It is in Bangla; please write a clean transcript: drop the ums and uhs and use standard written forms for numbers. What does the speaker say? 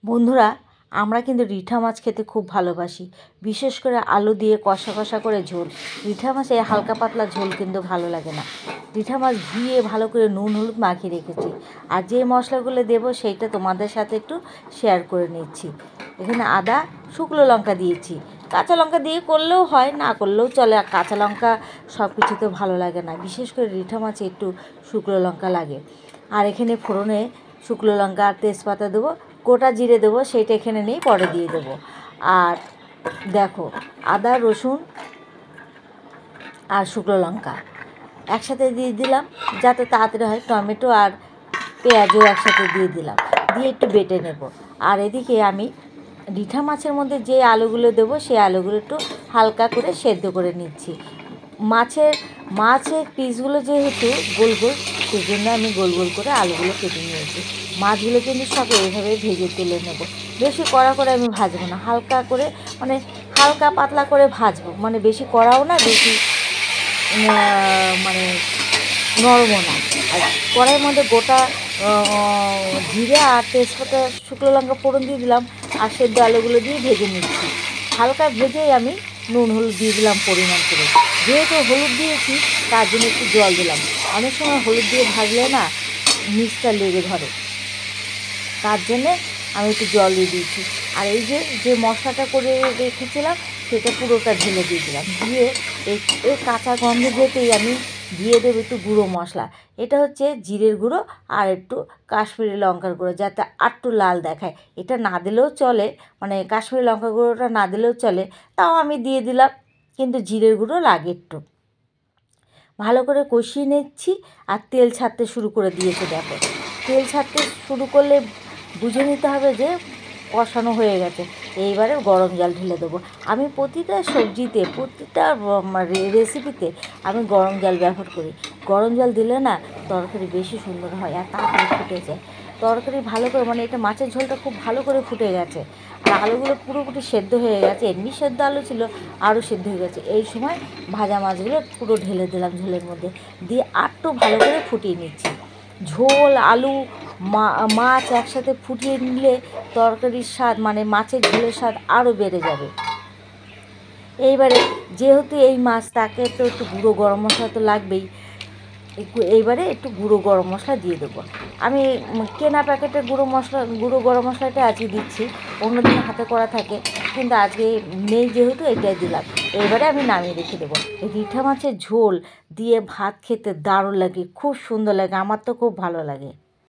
বন্ধুরা, আমরা কিন্তু রিঠা মাছ খেতে খুব ভালোবাসি, বিশেষ করে আলু দিয়ে কষা কষা করে ঝোল। রিঠা মাছে হালকা পাতলা ঝোল কিন্তু ভালো লাগে না। রিঠা মাছ ধুয়ে ভালো করে নুন হলুদ মাখিয়ে রেখেছি, আর যে মশলাগুলো দেবো সেইটা তোমাদের সাথে একটু শেয়ার করে নিচ্ছি। এখানে আদা, শুকনো লঙ্কা দিয়েছি, কাঁচা লঙ্কা দিয়ে করলেও হয়, না করলেও চলে। আর কাঁচা লঙ্কা সব কিছুতে ভালো লাগে না, বিশেষ করে রিঠা মাছে একটু শুকনো লঙ্কা লাগে। আর এখানে ফোড়নে শুকনো লঙ্কা আর তেজপাতা দেবো, গোটা জিরে দেবো, সেইটা এখানে নেই, পরে দিয়ে দেবো। আর দেখো, আদা রসুন আর শুকনো লঙ্কা একসাথে দিয়ে দিলাম যাতে তাড়াতাড়ি হয়। টমেটো আর পেঁয়াজও একসাথে দিয়ে দিলাম, দিয়ে একটু বেটে নেব। আর এদিকে আমি রিঠা মাছের মধ্যে যে আলুগুলো দেবো সেই আলুগুলো একটু হালকা করে সেদ্ধ করে নিচ্ছি। মাছের পিসগুলো যেহেতু গোল গোল, সেই জন্য আমি গোল গোল করে আলুগুলো কেটে নিয়েছি। মাছগুলো কিন্তু সব এইভাবে ভেজে তুলে নেব। বেশি কড়া করে আমি ভাজবো না, হালকা করে, মানে হালকা পাতলা করে ভাজবো, মানে বেশি কড়াও না, বেশি মানে নরমও না। আর কড়াইয়ের মধ্যে গোটা জিরে আর তেজপাতা শুকনো লঙ্কা ফোড়ন দিয়ে দিলাম, আর সেদ্ধ আলুগুলো দিয়ে ভেজে নিচ্ছি। হালকা ভেজেই আমি নুন হলুদ দিয়ে দিলাম পরিমাণ করে। যেহেতু হলুদ দিয়েছি তার জন্য একটু জল দিলাম। অনেক সময় হলুদ দিয়ে ভাজলে না নিচটা লেগে ধরে, তার জন্যে আমি একটু জল দিয়ে দিয়েছি। আর এই যে মশলাটা করে রেখেছিলাম সেটা পুরোটা ঢেলে দিয়ে দিলাম। দিয়ে এই কাঁচা গন্ধ যেতেই আমি দিয়ে দেবো একটু গুঁড়ো মশলা। এটা হচ্ছে জিরের গুঁড়ো আর একটু কাশ্মীরি লঙ্কার গুঁড়ো, যাতে আরটু লাল দেখায়। এটা না দিলেও চলে, মানে কাশ্মীরি লঙ্কা গুঁড়োটা না দিলেও চলে, তাও আমি দিয়ে দিলাম, কিন্তু জিরের গুঁড়ো লাগে একটু। ভালো করে কষিয়ে নিচ্ছি, আর তেল ছাড়তে শুরু করে দিয়েছে। দেখো, তেল ছাড়তে শুরু করলে বুঝে নিতে হবে যে কষানো হয়ে গেছে। এইবারে গরম জল ঢেলে দেবো। আমি প্রতিটা সবজিতে, প্রতিটা রেসিপিতে আমি গরম জল ব্যবহার করি। গরম জল দিলে না তরকারি বেশি সুন্দর হয় আর তাড়াতাড়ি ফুটে যায়। তরকারি ভালো করে, মানে এটা মাছের ঝোলটা খুব ভালো করে ফুটে গেছে, আর আলুগুলো পুরোপুরি সেদ্ধ হয়ে গেছে। এমনি সেদ্ধ আলু ছিল, আরও সেদ্ধ হয়ে গেছে। এই সময় ভাজা মাছগুলো পুরো ঢেলে দিলাম ঝোলের মধ্যে, দিয়ে আরটু ভালো করে ফুটিয়ে নিচ্ছি। ঝোল আলু মাছ একসাথে ফুটিয়ে নিলে তরকারির স্বাদ, মানে মাছের ঝোলের স্বাদ আরও বেড়ে যাবে। এইবারে যেহেতু এই মাছ, তাকে তো একটু গুঁড়ো গরম মশলা তো লাগবেই। এইবারে একটু গুঁড়ো গরম মশলা দিয়ে দেবো। আমি কেনা প্যাকেটের গুঁড়ো গরম মশলাটা আজকে দিচ্ছি, অন্যদিন হাতে করা থাকে, কিন্তু আজকে নেই যেহেতু এটাই দিলাম। এবারে আমি নামিয়ে রেখে দেবো। এই রিঠা মাছের ঝোল দিয়ে ভাত খেতে দারুণ লাগে, খুব সুন্দর লাগে, আমার তো খুব ভালো লাগে।